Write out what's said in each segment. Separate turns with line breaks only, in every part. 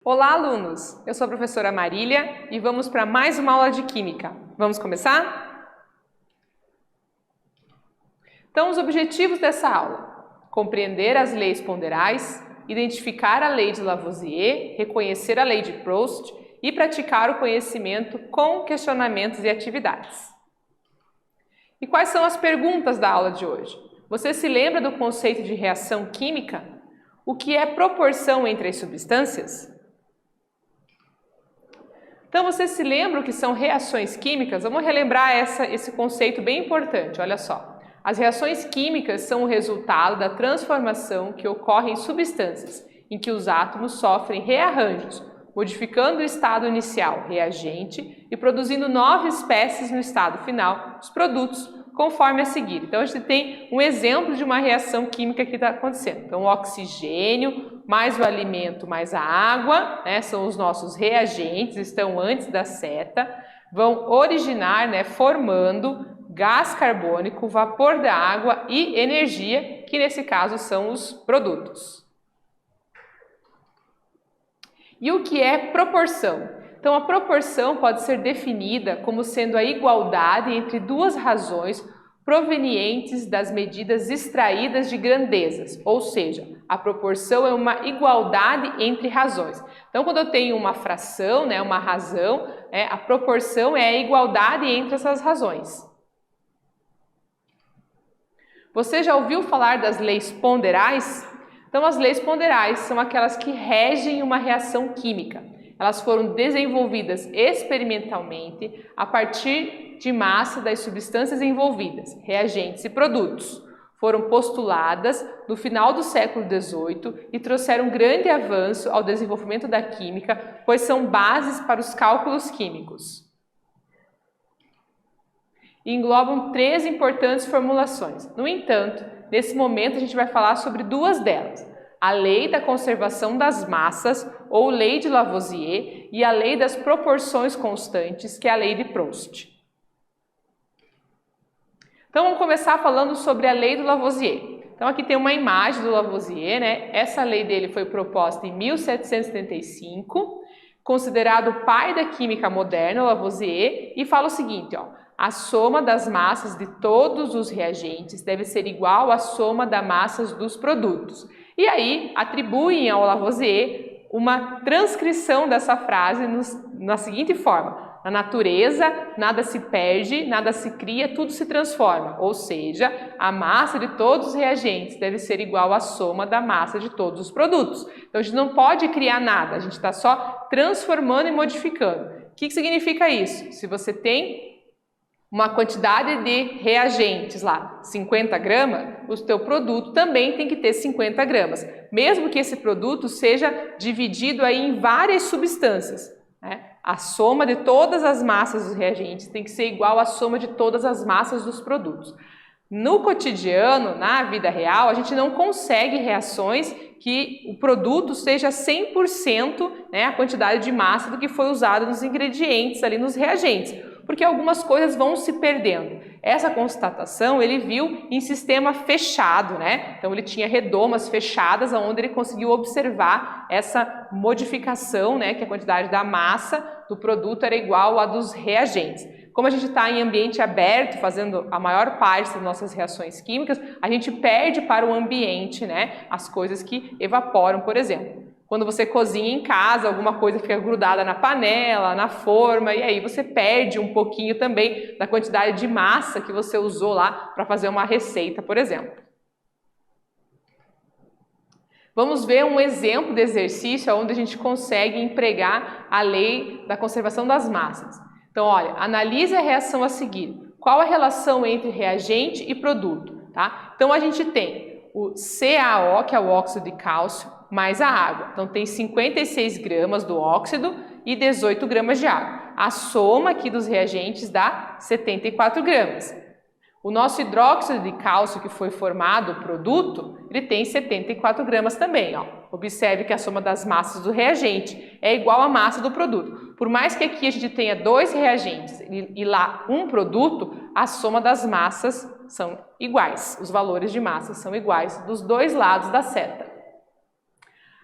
Olá, alunos! Eu sou a professora Marília e vamos para mais uma aula de Química. Vamos começar? Então, os objetivos dessa aula: compreender as leis ponderais, identificar a lei de Lavoisier, reconhecer a lei de Proust e praticar o conhecimento com questionamentos e atividades. E quais são as perguntas da aula de hoje? Você se lembra do conceito de reação química? O que é proporção entre as substâncias? Então, você se lembra o que são reações químicas? Vamos relembrar esse conceito bem importante, olha só. As reações químicas são o resultado da transformação que ocorre em substâncias, em que os átomos sofrem rearranjos, modificando o estado inicial, reagente, e produzindo novas espécies no estado final, os produtos, conforme a seguir. Então, a gente tem um exemplo de uma reação química que está acontecendo. Então, o oxigênio, mais o alimento, mais a água, são os nossos reagentes, estão antes da seta, vão originar, formando gás carbônico, vapor da água e energia, que nesse caso são os produtos. E o que é proporção? Então, a proporção pode ser definida como sendo a igualdade entre duas razões provenientes das medidas extraídas de grandezas, ou seja, a proporção é uma igualdade entre razões. Então, quando eu tenho uma fração, uma razão, a proporção é a igualdade entre essas razões. Você já ouviu falar das leis ponderais? Então, as leis ponderais são aquelas que regem uma reação química. Elas foram desenvolvidas experimentalmente a partir de massa das substâncias envolvidas, reagentes e produtos. Foram postuladas no final do século XVIII e trouxeram grande avanço ao desenvolvimento da química, pois são bases para os cálculos químicos. E englobam 3 importantes formulações. No entanto, nesse momento a gente vai falar sobre 2 delas: a lei da conservação das massas, ou lei de Lavoisier, e a lei das proporções constantes, que é a lei de Proust. Então, vamos começar falando sobre a lei do Lavoisier. Então, aqui tem uma imagem do Lavoisier, Essa lei dele foi proposta em 1775, considerado o pai da química moderna, Lavoisier, e fala o seguinte, a soma das massas de todos os reagentes deve ser igual à soma das massas dos produtos. E aí, atribuem ao Lavoisier uma transcrição dessa frase na seguinte forma: na natureza, nada se perde, nada se cria, tudo se transforma. Ou seja, a massa de todos os reagentes deve ser igual à soma da massa de todos os produtos. Então, a gente não pode criar nada, a gente está só transformando e modificando. O que significa isso? Se você tem uma quantidade de reagentes lá, 50 gramas, o teu produto também tem que ter 50 gramas, mesmo que esse produto seja dividido aí em várias substâncias. A soma de todas as massas dos reagentes tem que ser igual à soma de todas as massas dos produtos. No cotidiano, na vida real, a gente não consegue reações que o produto seja 100%, a quantidade de massa do que foi usado nos ingredientes, ali nos reagentes, porque algumas coisas vão se perdendo. Essa constatação ele viu em sistema fechado, Então ele tinha redomas fechadas, onde ele conseguiu observar essa modificação, que a quantidade da massa do produto era igual à dos reagentes. Como a gente está em ambiente aberto, fazendo a maior parte das nossas reações químicas, a gente perde para o ambiente, as coisas que evaporam, por exemplo. Quando você cozinha em casa, alguma coisa fica grudada na panela, na forma, e aí você perde um pouquinho também da quantidade de massa que você usou lá para fazer uma receita, por exemplo. Vamos ver um exemplo de exercício onde a gente consegue empregar a lei da conservação das massas. Então, olha, analise a reação a seguir. Qual a relação entre reagente e produto? Então, a gente tem o CaO, que é o óxido de cálcio, mais a água. Então, tem 56 gramas do óxido e 18 gramas de água. A soma aqui dos reagentes dá 74 gramas. O nosso hidróxido de cálcio que foi formado, o produto, ele tem 74 gramas também. Observe que a soma das massas do reagente é igual à massa do produto. Por mais que aqui a gente tenha 2 reagentes e lá um produto, a soma das massas são iguais. Os valores de massa são iguais dos 2 lados da seta.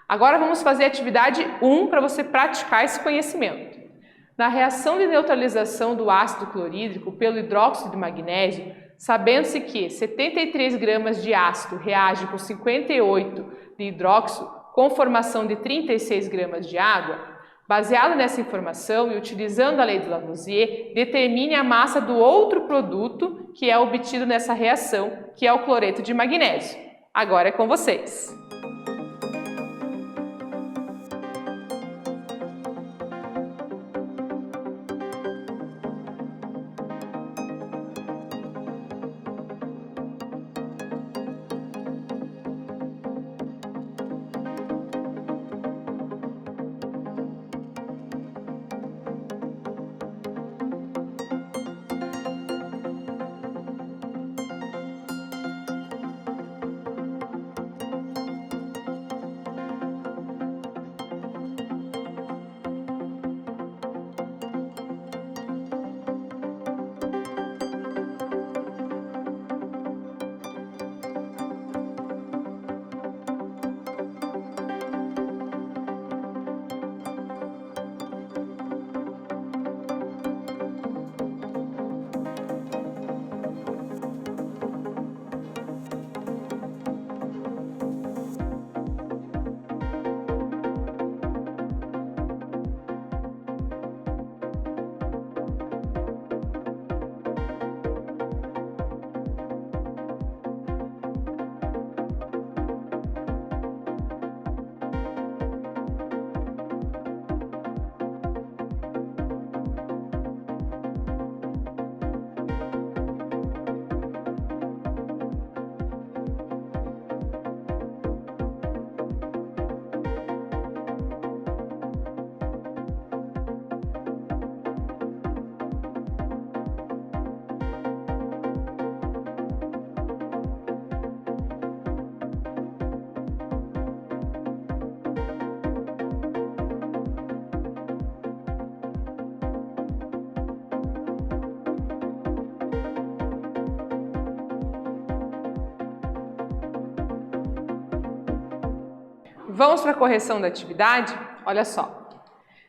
Agora vamos fazer a atividade 1 para você praticar esse conhecimento. Na reação de neutralização do ácido clorídrico pelo hidróxido de magnésio, sabendo-se que 73 gramas de ácido reagem com 58 de hidróxido com formação de 36 gramas de água, baseado nessa informação e utilizando a lei de Lavoisier, determine a massa do outro produto que é obtido nessa reação, que é o cloreto de magnésio. Agora é com vocês! Vamos para a correção da atividade? Olha só.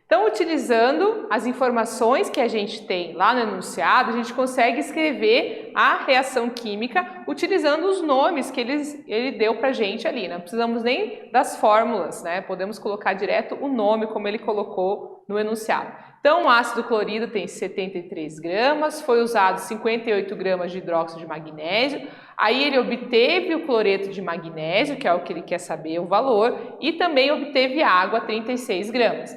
Então, utilizando as informações que a gente tem lá no enunciado, a gente consegue escrever a reação química utilizando os nomes que ele deu para a gente ali. Não precisamos nem das fórmulas, né? Podemos colocar direto o nome como ele colocou no enunciado. Então, o ácido clorídro tem 73 gramas, foi usado 58 gramas de hidróxido de magnésio, aí ele obteve o cloreto de magnésio, que é o que ele quer saber o valor, e também obteve água, 36 gramas.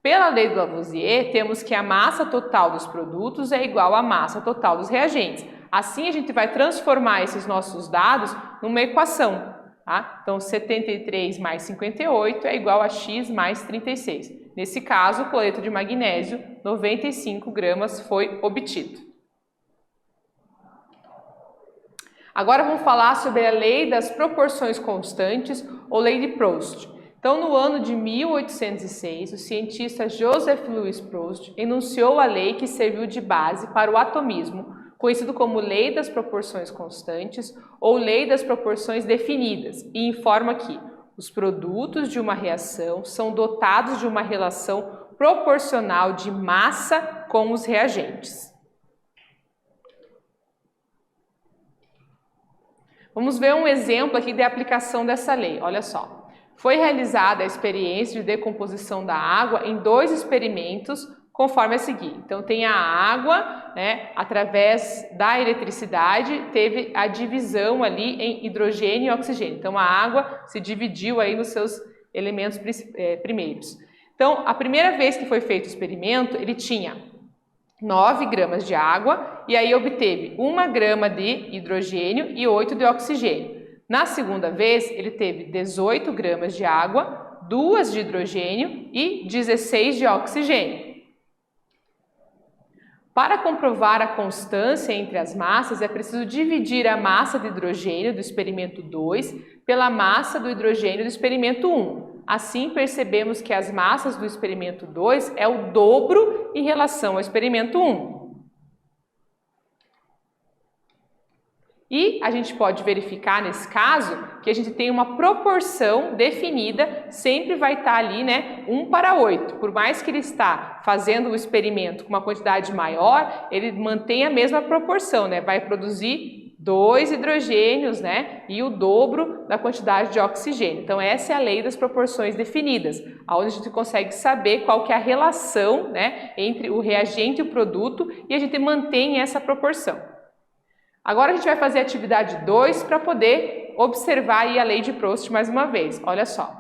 Pela lei de Lavoisier, temos que a massa total dos produtos é igual à massa total dos reagentes. Assim, a gente vai transformar esses nossos dados numa equação. Tá? Então, 73 mais 58 é igual a x mais 36. Nesse caso, o cloreto de magnésio, 95 gramas, foi obtido. Agora vamos falar sobre a lei das proporções constantes, ou lei de Proust. Então, no ano de 1806, o cientista Joseph Louis Proust enunciou a lei que serviu de base para o atomismo, conhecido como Lei das Proporções Constantes ou Lei das Proporções Definidas, e informa que os produtos de uma reação são dotados de uma relação proporcional de massa com os reagentes. Vamos ver um exemplo aqui de aplicação dessa lei, olha só. Foi realizada a experiência de decomposição da água em 2 experimentos, conforme a seguir. Então, tem a água, né, através da eletricidade, teve a divisão ali em hidrogênio e oxigênio. Então, a água se dividiu aí nos seus elementos primeiros. Então, a primeira vez que foi feito o experimento, ele tinha 9 gramas de água e aí obteve 1 grama de hidrogênio e 8 de oxigênio. Na segunda vez, ele teve 18 gramas de água, 2 de hidrogênio e 16 de oxigênio. Para comprovar a constância entre as massas, é preciso dividir a massa de hidrogênio do experimento 2 pela massa do hidrogênio do experimento 1. Assim, percebemos que as massas do experimento 2 é o dobro em relação ao experimento 1. E a gente pode verificar nesse caso que a gente tem uma proporção definida, sempre vai estar ali, né, 1:8. Por mais que ele está fazendo o experimento com uma quantidade maior, ele mantém a mesma proporção, né, vai produzir 2 hidrogênios, né, e o dobro da quantidade de oxigênio. Então essa é a lei das proporções definidas, onde a gente consegue saber qual que é a relação, né, entre o reagente e o produto e a gente mantém essa proporção. Agora a gente vai fazer a atividade 2 para poder observar aí a lei de Proust mais uma vez. Olha só.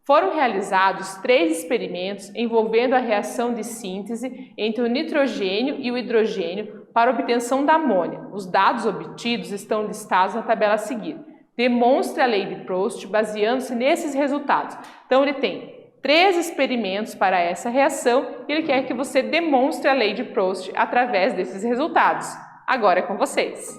Foram realizados 3 experimentos envolvendo a reação de síntese entre o nitrogênio e o hidrogênio para obtenção da amônia. Os dados obtidos estão listados na tabela a seguir. Demonstre a lei de Proust baseando-se nesses resultados. Então ele tem 3 experimentos para essa reação e ele quer que você demonstre a lei de Proust através desses resultados. Agora é com vocês.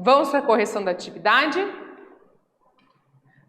Vamos para a correção da atividade?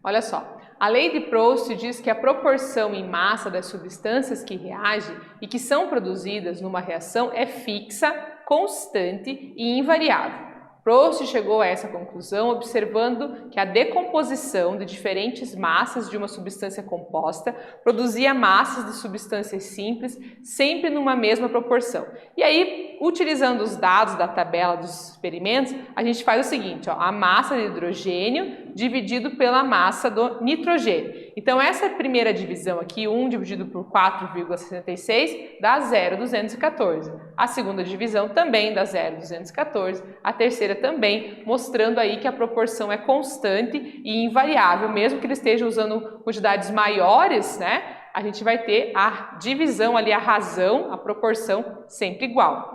Olha só, a lei de Proust diz que a proporção em massa das substâncias que reagem e que são produzidas numa reação é fixa, constante e invariável. Proust chegou a essa conclusão observando que a decomposição de diferentes massas de uma substância composta produzia massas de substâncias simples sempre numa mesma proporção. E aí, utilizando os dados da tabela dos experimentos, a gente faz o seguinte, ó, a massa de hidrogênio dividido pela massa do nitrogênio. Então essa primeira divisão aqui, 1 dividido por 4,66, dá 0,214. A segunda divisão também dá 0,214. A terceira também, mostrando aí que a proporção é constante e invariável, mesmo que ele esteja usando quantidades maiores, né? A gente vai ter a divisão ali, a razão, a proporção sempre igual.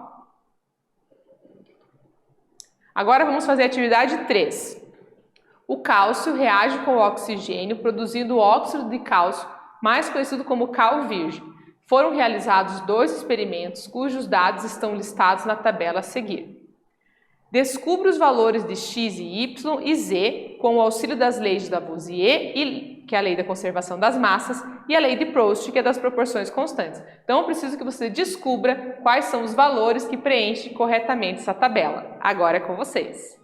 Agora vamos fazer a atividade 3. O cálcio reage com o oxigênio, produzindo o óxido de cálcio, mais conhecido como cal virgem. Foram realizados 2 experimentos, cujos dados estão listados na tabela a seguir. Descubra os valores de x e y e z com o auxílio das leis de Lavoisier, que é a lei da conservação das massas, e a lei de Proust, que é das proporções constantes. Então, eu preciso que você descubra quais são os valores que preenchem corretamente essa tabela. Agora é com vocês.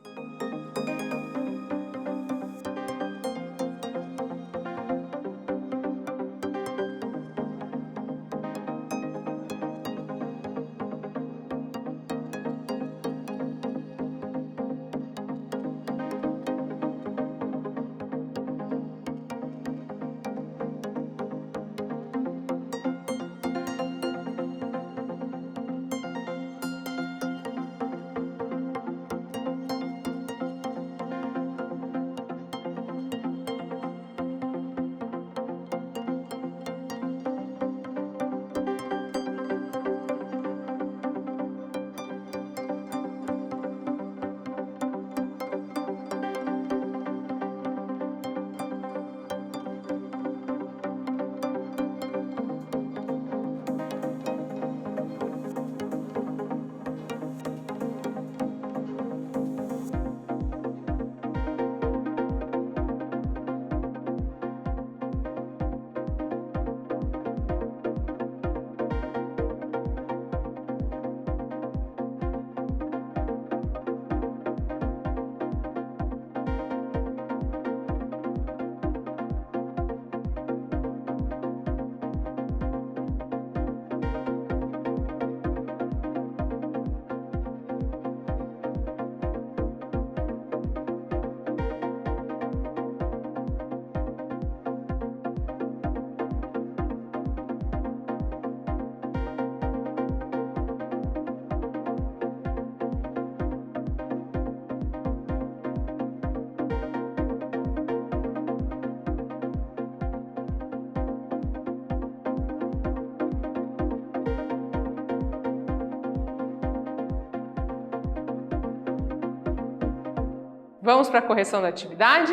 Vamos para a correção da atividade?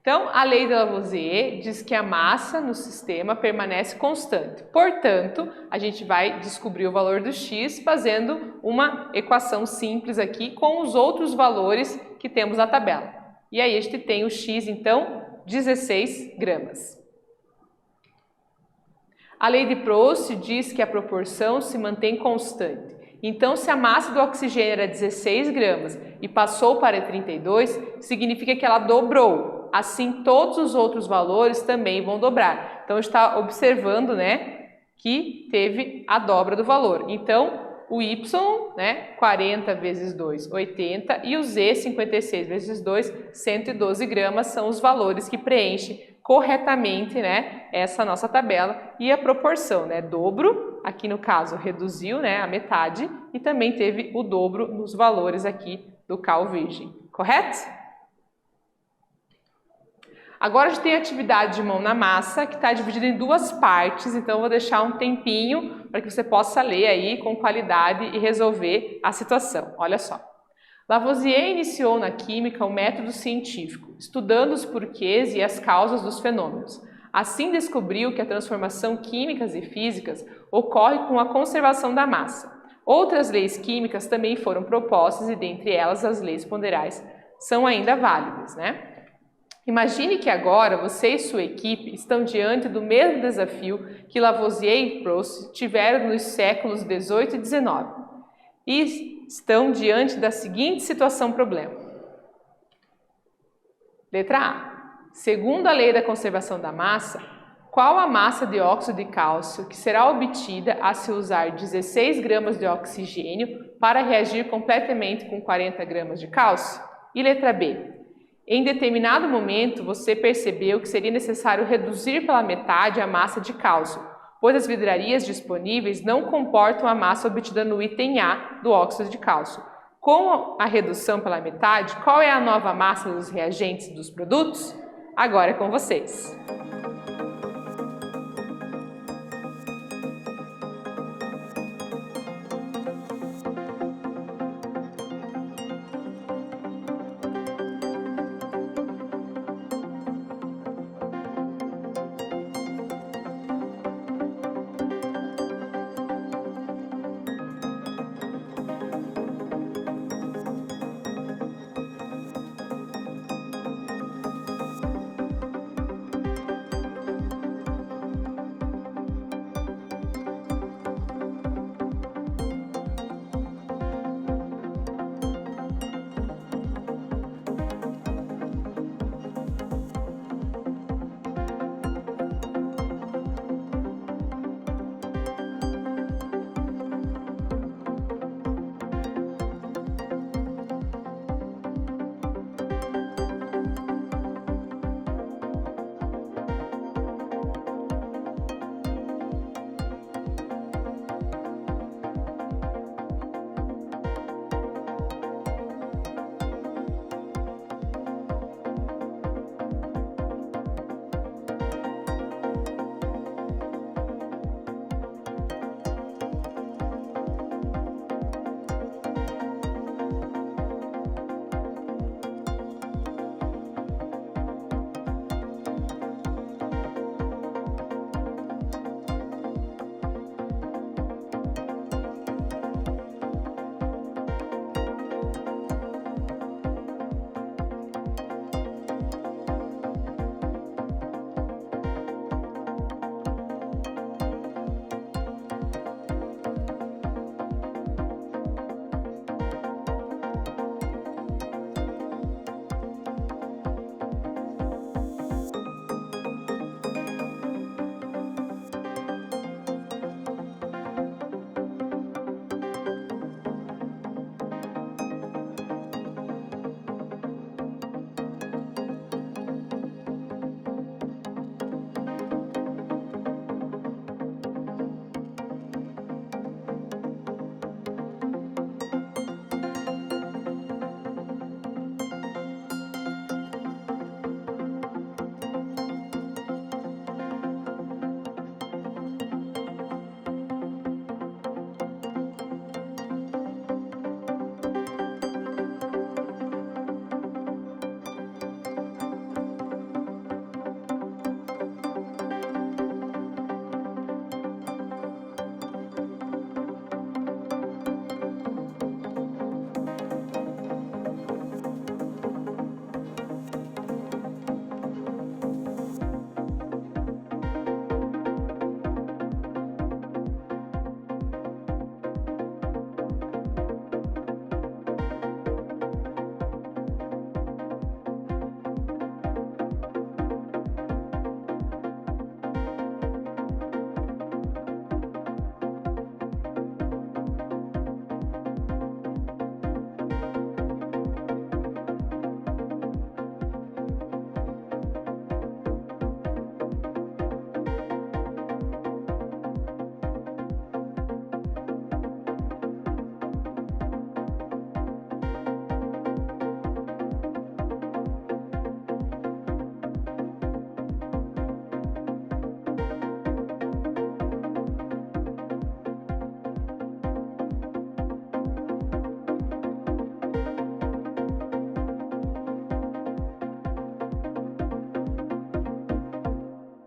Então, a lei de Lavoisier diz que a massa no sistema permanece constante. Portanto, a gente vai descobrir o valor do x fazendo uma equação simples aqui com os outros valores que temos na tabela. E aí a gente tem o x, então, 16 gramas. A lei de Proust diz que a proporção se mantém constante. Então, se a massa do oxigênio era 16 gramas e passou para 32, significa que ela dobrou. Assim, todos os outros valores também vão dobrar. Então, está observando, né, que teve a dobra do valor. Então, o Y, né, 40 vezes 2, 80, e o Z, 56 vezes 2, 112 gramas, são os valores que preenchem corretamente, né, essa nossa tabela. E a proporção, né, dobro, aqui no caso reduziu, né, a metade, e também teve o dobro nos valores aqui do cal virgem, correto? Agora a gente tem a atividade de mão na massa, que está dividida em duas partes, então eu vou deixar um tempinho para que você possa ler aí com qualidade e resolver a situação. Olha só. Lavoisier iniciou na química o método científico, estudando os porquês e as causas dos fenômenos. Assim descobriu que a transformação químicas e físicas ocorre com a conservação da massa. Outras leis químicas também foram propostas e dentre elas as leis ponderais são ainda válidas, né? Imagine que agora você e sua equipe estão diante do mesmo desafio que Lavoisier e Proust tiveram nos séculos 18 e 19 e estão diante da seguinte situação-problema. Letra A. Segundo a lei da conservação da massa, qual a massa de óxido de cálcio que será obtida a se usar 16 gramas de oxigênio para reagir completamente com 40 gramas de cálcio? E letra B. Em determinado momento, você percebeu que seria necessário reduzir pela metade a massa de cálcio, pois as vidrarias disponíveis não comportam a massa obtida no item A do óxido de cálcio. Com a redução pela metade, qual é a nova massa dos reagentes dos produtos? Agora é com vocês.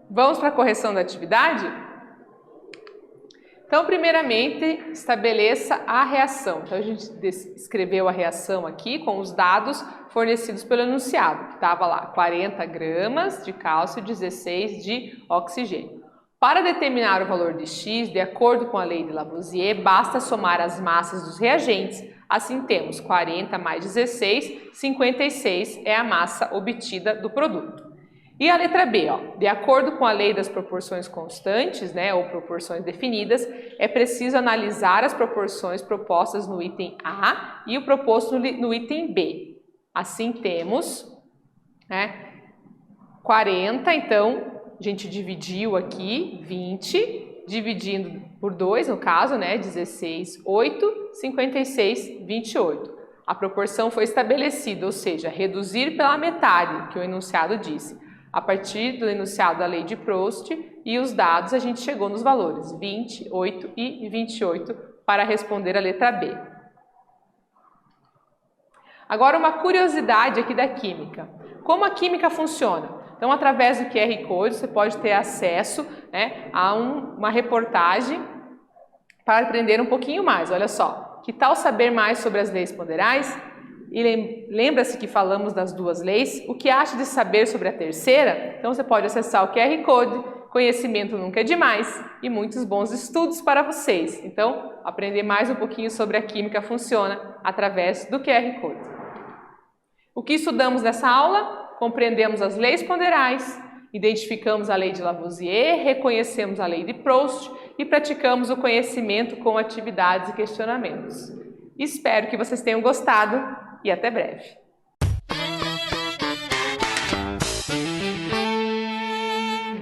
Vamos para a correção da atividade? Então, primeiramente, estabeleça a reação. Então, a gente escreveu a reação aqui com os dados fornecidos pelo enunciado, que estava lá, 40 gramas de cálcio e 16 de oxigênio. Para determinar o valor de X, de acordo com a lei de Lavoisier, basta somar as massas dos reagentes. Assim, temos 40 mais 16, 56 é a massa obtida do produto. E a letra B, ó, de acordo com a lei das proporções constantes, né, ou proporções definidas, é preciso analisar as proporções propostas no item A e o proposto no item B. Assim temos, né, 40, então a gente dividiu aqui 20, dividindo por 2 no caso, né, 16, 8, 56, 28. A proporção foi estabelecida, ou seja, reduzir pela metade, que o enunciado disse. A partir do enunciado da lei de Proust e os dados, a gente chegou nos valores 20, 8 e 28 para responder a letra B. Agora, uma curiosidade aqui da química. Como a química funciona? Então, através do QR Code, você pode ter acesso, né, a uma reportagem para aprender um pouquinho mais. Olha só, que tal saber mais sobre as leis ponderais? E lembra-se que falamos das duas leis? O que acha de saber sobre a terceira? Então você pode acessar o QR Code, conhecimento nunca é demais e muitos bons estudos para vocês. Então, aprender mais um pouquinho sobre a química funciona através do QR Code. O que estudamos nessa aula? Compreendemos as leis ponderais, identificamos a lei de Lavoisier, reconhecemos a lei de Proust e praticamos o conhecimento com atividades e questionamentos. Espero que vocês tenham gostado e até breve.